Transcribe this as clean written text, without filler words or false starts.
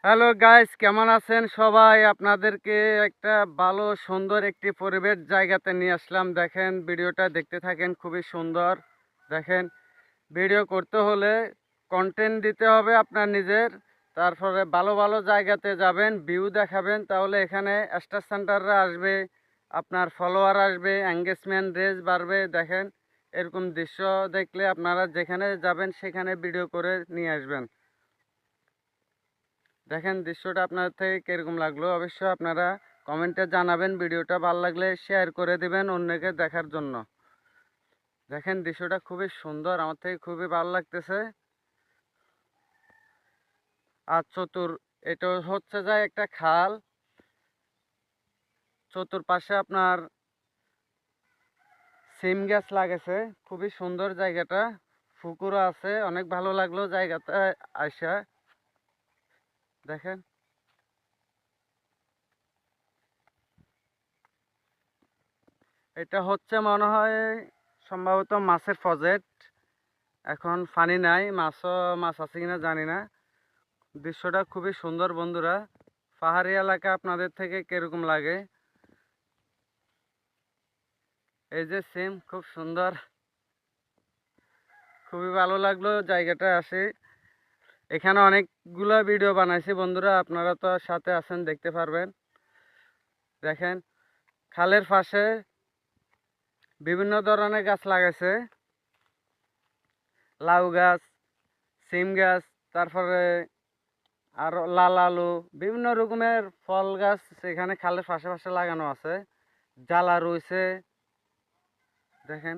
Hello guys, কেমন আছেন সবাই? আপনাদেরকে একটা ভালো সুন্দর একটি পরিবেশ জায়গাতে নিয়ে আসলাম। দেখেন, ভিডিওটা দেখতে থাকেন, খুবই সুন্দর। দেখেন, ভিডিও করতে হলে কন্টেন্ট দিতে হবে আপনার নিজের। তারপরে ভালো ভালো জায়গাতে যাবেন, ভিউ দেখাবেন, তাহলে এখানে স্টার সেন্টাররা আসবে, আপনার ফলোয়ার আসবে, এঙ্গেজমেন্ট রেজ বাড়বে। দেখেন, এরকম দৃশ্য দেখলে আপনারা যেখানে যাবেন সেখানে ভিডিও করে নিয়ে আসবেন। দেখেন, দৃশ্যটা আপনার থেকে কিরকম লাগলো অবশ্যই আপনারা কমেন্টে জানাবেন। ভিডিওটা ভালো লাগলে শেয়ার করে দিবেন অন্যকে দেখার জন্য। দেখেন, দৃশ্যটা খুবই সুন্দর, আমার থেকে খুবই ভালো লাগতেছে। আর এটা হচ্ছে যে একটা খাল, চতুর্পাশে আপনার সিম গাছ লাগেছে। খুবই সুন্দর জায়গাটা, পুকুরও আছে। অনেক ভালো লাগলো জায়গাটা আসা। দেখেন, এটা হচ্ছে মনে হয় সম্ভবত মাছের প্রজেক্ট। এখন পানি নাই, মাছ আছে কিনা জানি না। দৃশ্যটা খুবই সুন্দর বন্ধুরা। পাহাড়ি এলাকা আপনাদের থেকে কিরকম লাগে? এই যে সিম, খুব সুন্দর, খুবই ভালো লাগলো জায়গাটা আসে। এখানে অনেকগুলো ভিডিও বানাইছি বন্ধুরা, আপনারা তো সাথে আছেন, দেখতে পারবেন। দেখেন, খালের পাশে বিভিন্ন ধরনের গাছ লাগাইছে। লাউ গাছ, সিম গাছ, তারপরে আর লাল আলু, বিভিন্ন রকমের ফল গাছ এখানে খালের পাশে পাশে লাগানো আছে। জ্বালা রয়েছে। দেখেন,